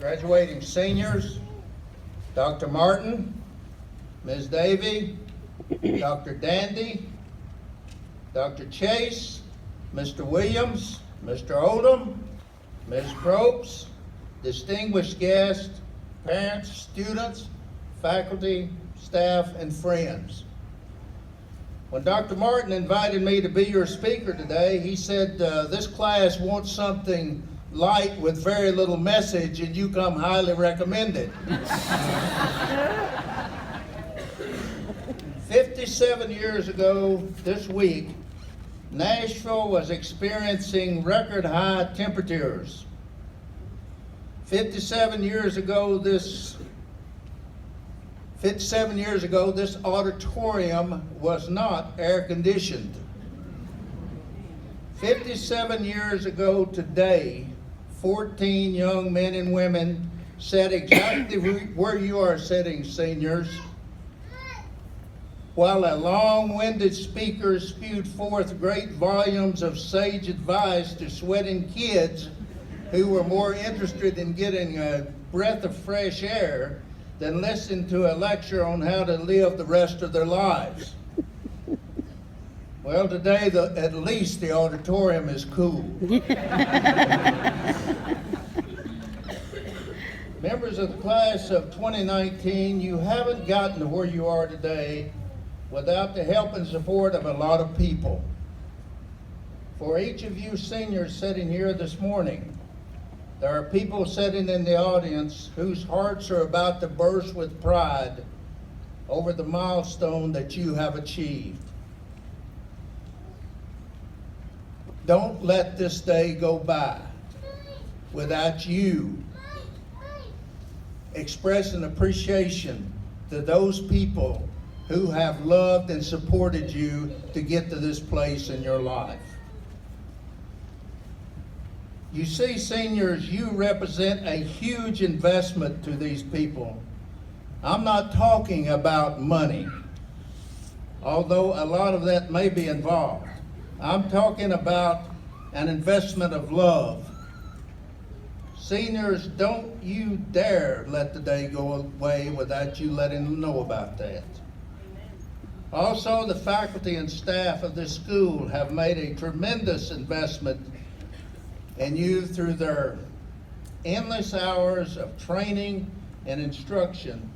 Graduating seniors, Dr. Martin, Ms. Davy, Dr. Dandy, Dr. Chase, Mr. Williams, Mr. Odom, Ms. Probst, distinguished guests, parents, students, faculty, staff, and friends. When Dr. Martin invited me to be your speaker today, he said, this class wants something light with very little message, and you come highly recommended. 57 years ago this week, Nashville was experiencing record high temperatures. 57 years ago, this auditorium was not air conditioned. 57 years ago today, 14 young men and women sat exactly where you are sitting, seniors, while a long-winded speaker spewed forth great volumes of sage advice to sweating kids who were more interested in getting a breath of fresh air than listen to a lecture on how to live the rest of their lives. Well, today, at least the auditorium is cool. Members of the class of 2019, you haven't gotten to where you are today without the help and support of a lot of people. For each of you seniors sitting here this morning, there are people sitting in the audience whose hearts are about to burst with pride over the milestone that you have achieved. Don't let this day go by without you expressing appreciation to those people who have loved and supported you to get to this place in your life. You see, seniors, you represent a huge investment to these people. I'm not talking about money, although a lot of that may be involved. I'm talking about an investment of love. Seniors, don't you dare let the day go away without you letting them know about that. Also, the faculty and staff of this school have made a tremendous investment in you through their endless hours of training and instruction.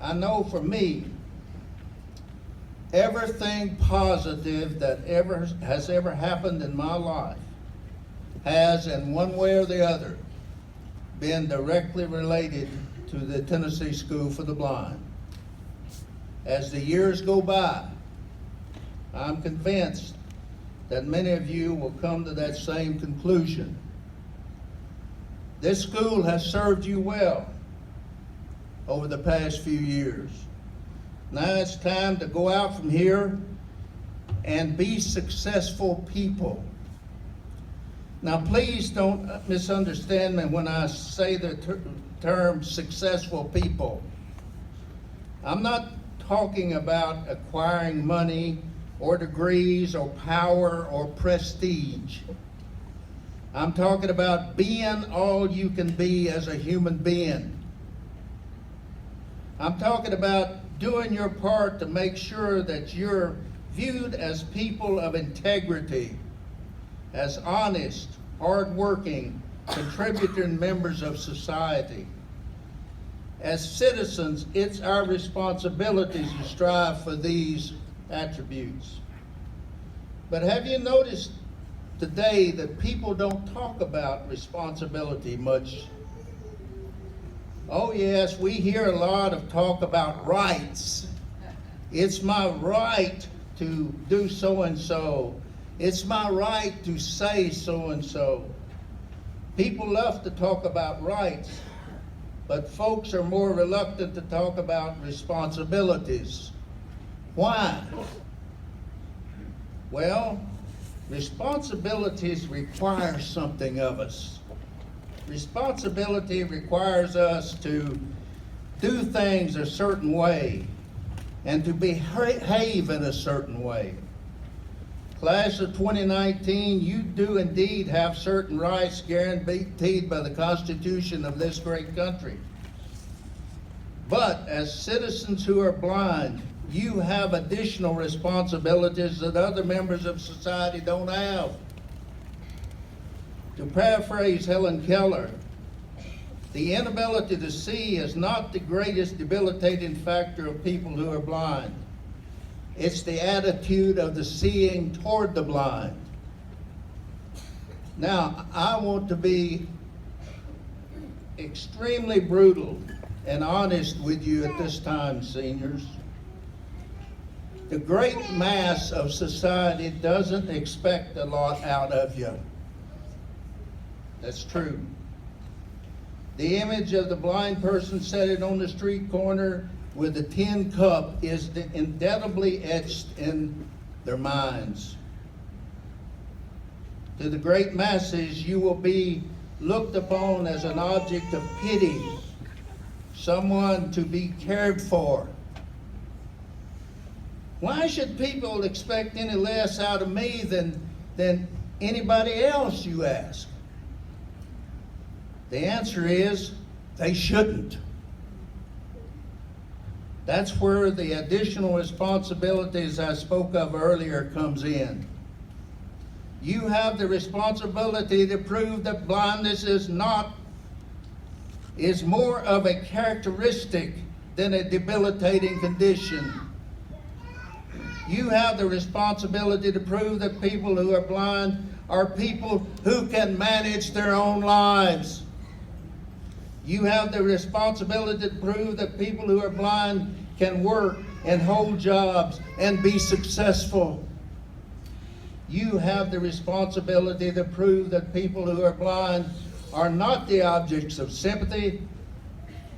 I know for me, everything positive that has ever happened in my life has, in one way or the other, been directly related to the Tennessee School for the Blind. As the years go by, I'm convinced that many of you will come to that same conclusion. This school has served you well over the past few years. Now it's time to go out from here and be successful people. Now please don't misunderstand me when I say the term successful people. I'm not talking about acquiring money or degrees or power or prestige. I'm talking about being all you can be as a human being. I'm talking about doing your part to make sure that you're viewed as people of integrity, as honest, hardworking, contributing members of society. As citizens, it's our responsibility to strive for these attributes. But have you noticed today that people don't talk about responsibility much? Oh yes, we hear a lot of talk about rights. It's my right to do so and so. It's my right to say so and so. People love to talk about rights, but folks are more reluctant to talk about responsibilities. Why? Well, responsibilities require something of us. Responsibility requires us to do things a certain way and to behave in a certain way. Class of 2019, you do indeed have certain rights guaranteed by the Constitution of this great country. But as citizens who are blind, you have additional responsibilities that other members of society don't have. To paraphrase Helen Keller, the inability to see is not the greatest debilitating factor of people who are blind. It's the attitude of the seeing toward the blind. Now, I want to be extremely brutal and honest with you at this time, seniors. The great mass of society doesn't expect a lot out of you. That's true. The image of the blind person sitting on the street corner with a tin cup is indelibly etched in their minds. To the great masses, you will be looked upon as an object of pity, someone to be cared for. Why should people expect any less out of me than anybody else, you ask? The answer is, they shouldn't. That's where the additional responsibilities I spoke of earlier comes in. You have the responsibility to prove that blindness is more of a characteristic than a debilitating condition. You have the responsibility to prove that people who are blind are people who can manage their own lives. You have the responsibility to prove that people who are blind can work and hold jobs and be successful. You have the responsibility to prove that people who are blind are not the objects of sympathy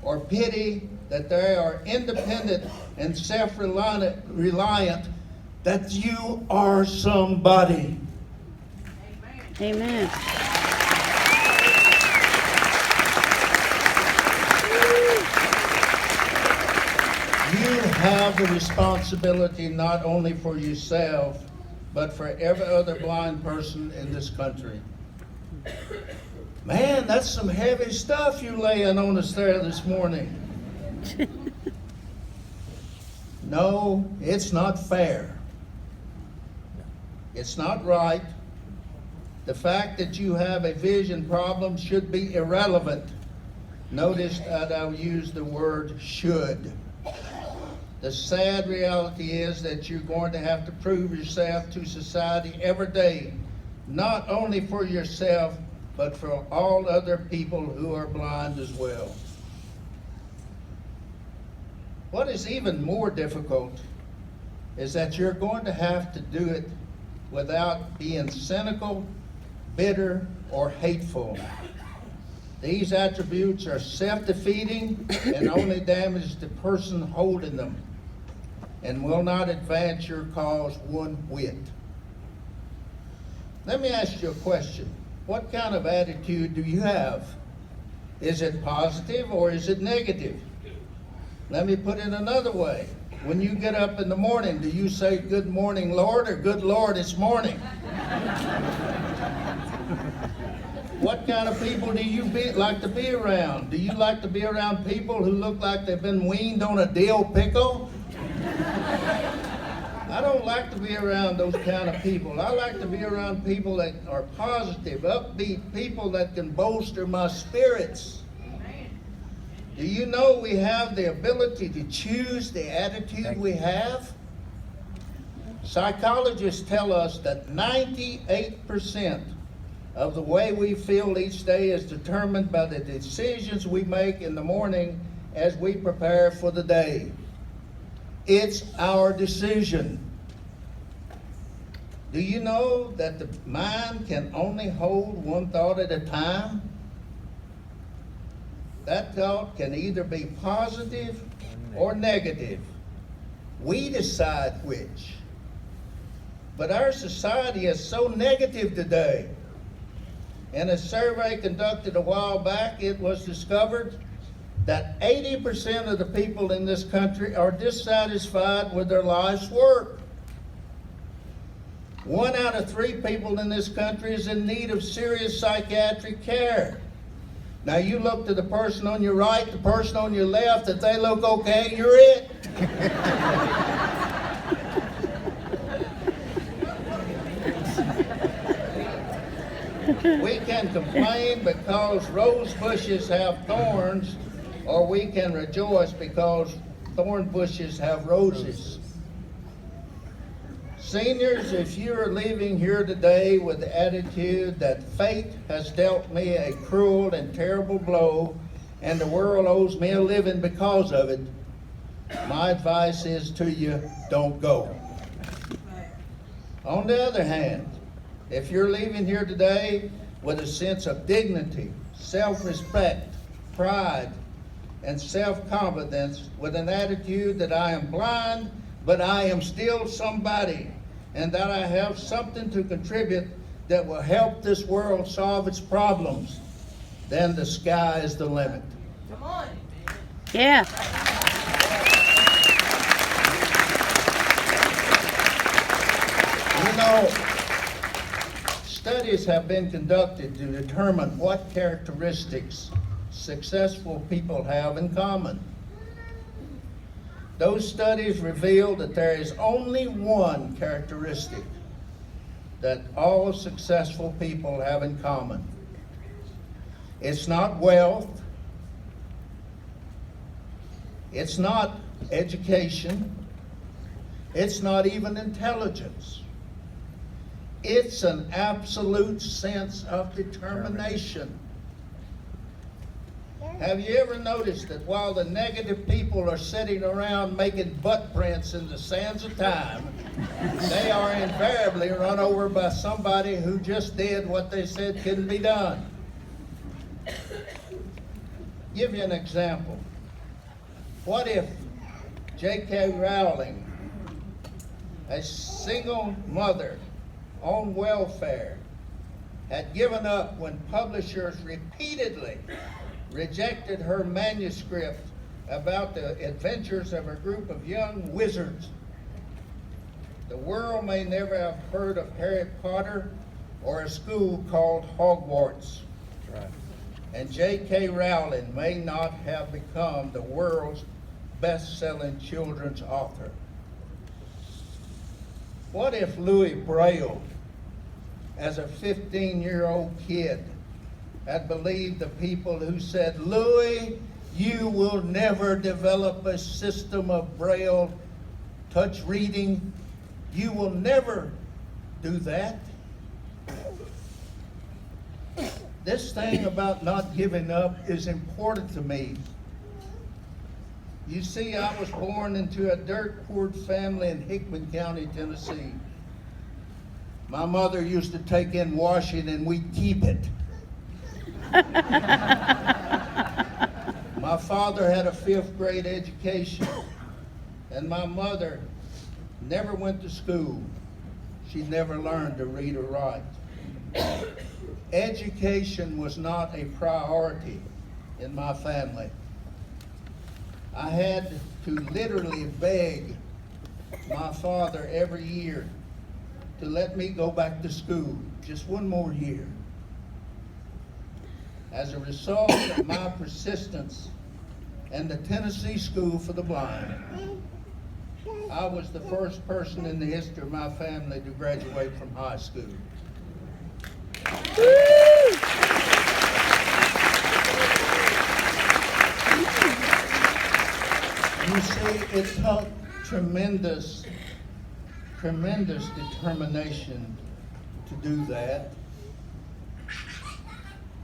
or pity, that they are independent and self-reliant, that you are somebody. Amen. You have the responsibility not only for yourself, but for every other blind person in this country. Man, that's some heavy stuff you laying on us there this morning. No, it's not fair. It's not right. The fact that you have a vision problem should be irrelevant. Notice that I'll use the word should. The sad reality is that you're going to have to prove yourself to society every day, not only for yourself, but for all other people who are blind as well. What is even more difficult is that you're going to have to do it without being cynical, bitter, or hateful. These attributes are self-defeating and only damage the person holding them, and will not advance your cause one whit. Let me ask you a question. What kind of attitude do you have? Is it positive or is it negative? Let me put it another way. When you get up in the morning, do you say, "Good morning, Lord," or "Good Lord, it's morning"? What kind of people do you like to be around? Do you like to be around people who look like they've been weaned on a dill pickle? I don't like to be around those kind of people. I like to be around people that are positive, upbeat, people that can bolster my spirits. Do you know we have the ability to choose the attitude we have? Psychologists tell us that 98% of the way we feel each day is determined by the decisions we make in the morning as we prepare for the day. It's our decision. Do you know that the mind can only hold one thought at a time? That thought can either be positive or negative. We decide which. But our society is so negative today. In a survey conducted a while back, it was discovered that 80% of the people in this country are dissatisfied with their life's work. 1 out of 3 people in this country is in need of serious psychiatric care. Now you look to the person on your right, the person on your left, if they look okay, you're it. We can complain because rose bushes have thorns, or we can rejoice because thorn bushes have roses. Seniors, if you are leaving here today with the attitude that fate has dealt me a cruel and terrible blow and the world owes me a living because of it, my advice is to you, don't go. On the other hand, if you're leaving here today with a sense of dignity, self-respect, pride, and self-confidence, with an attitude that I am blind, but I am still somebody, and that I have something to contribute that will help this world solve its problems, then the sky is the limit. Come on. Yeah. You know, studies have been conducted to determine what characteristics successful people have in common. Those studies reveal that there is only one characteristic that all successful people have in common. It's not wealth. It's not education. It's not even intelligence. It's an absolute sense of determination. Have you ever noticed that while the negative people are sitting around making butt prints in the sands of time, they are invariably run over by somebody who just did what they said couldn't be done? Give you an example. What if J.K. Rowling, a single mother on welfare, had given up when publishers repeatedly rejected her manuscript about the adventures of a group of young wizards? The world may never have heard of Harry Potter or a school called Hogwarts. Right. And J.K. Rowling may not have become the world's best-selling children's author. What if Louis Braille, as a 15-year-old kid, had believed the people who said, "Louis, you will never develop a system of Braille touch reading. You will never do that." This thing about not giving up is important to me. You see, I was born into a dirt-poor family in Hickman County, Tennessee. My mother used to take in washing and we'd keep it. My father had a 5th grade education, and my mother never went to school. She never learned to read or write. Education was not a priority in my family. I had to literally beg my father every year to let me go back to school just one more year. As a result of my persistence and the Tennessee School for the Blind, I was the first person in the history of my family to graduate from high school. You see, it took tremendous determination to do that.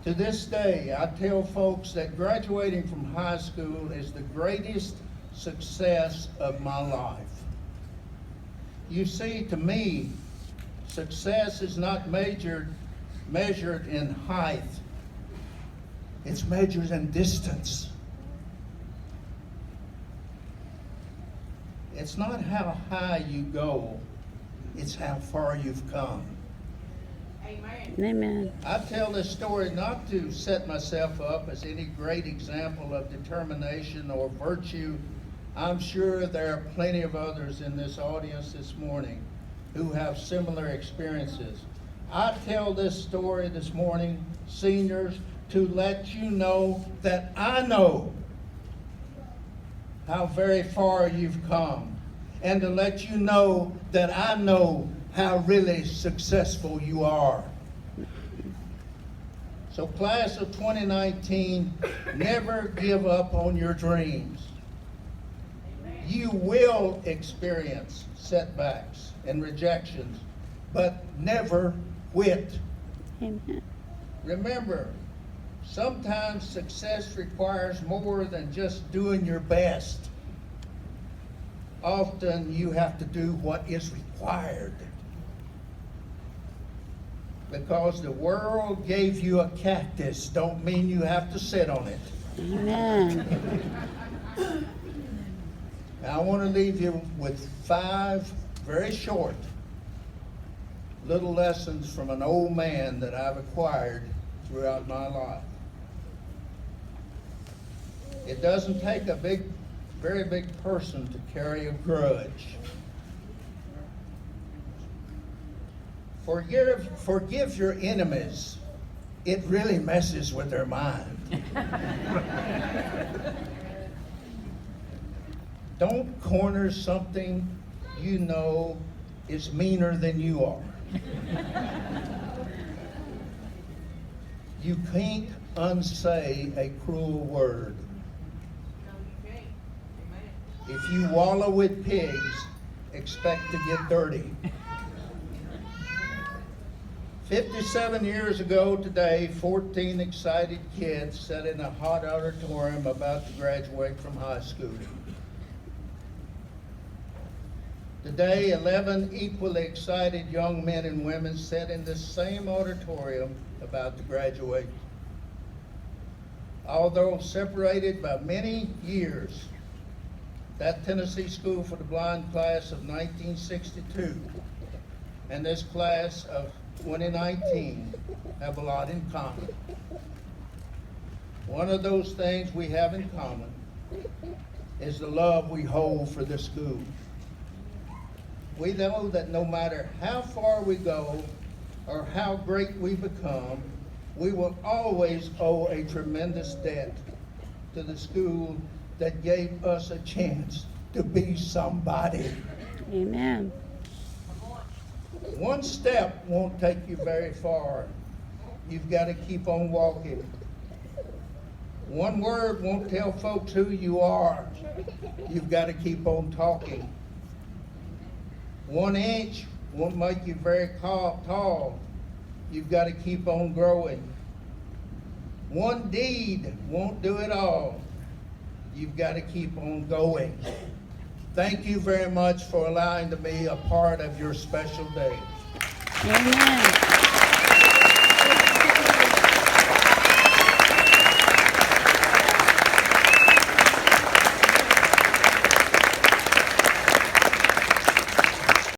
To this day, I tell folks that graduating from high school is the greatest success of my life. You see, to me, success is not measured in height. It's measured in distance. It's not how high you go, it's how far you've come. Amen. Amen. I tell this story not to set myself up as any great example of determination or virtue. I'm sure there are plenty of others in this audience this morning who have similar experiences. I tell this story this morning, seniors, to let you know that I know how very far you've come, and to let you know that I know how really successful you are. So class of 2019, never give up on your dreams. You will experience setbacks and rejections, but never quit. Amen. Remember, sometimes success requires more than just doing your best. Often you have to do what is required. Because the world gave you a cactus, don't mean you have to sit on it. Amen. Now, I want to leave you with 5 very short little lessons from an old man that I've acquired throughout my life. It doesn't take a very big person to carry a grudge. Forgive your enemies. It really messes with their mind. Don't corner something you know is meaner than you are. You can't unsay a cruel word. No, you can't. Amen. If you wallow with pigs, expect to get dirty. 57 years ago today, 14 excited kids sat in a hot auditorium about to graduate from high school. Today, 11 equally excited young men and women sat in this same auditorium about to graduate. Although separated by many years, that Tennessee School for the Blind class of 1962 and this class of 2019 have a lot in common. One of those things we have in common is the love we hold for this school. We know that no matter how far we go or how great we become, we will always owe a tremendous debt to the school that gave us a chance to be somebody. Amen. One step won't take you very far. You've got to keep on walking. One word won't tell folks who you are. You've got to keep on talking. 1 inch won't make you very tall. You've got to keep on growing. One deed won't do it all. You've got to keep on going. Thank you very much for allowing me to be a part of your special day. Amen.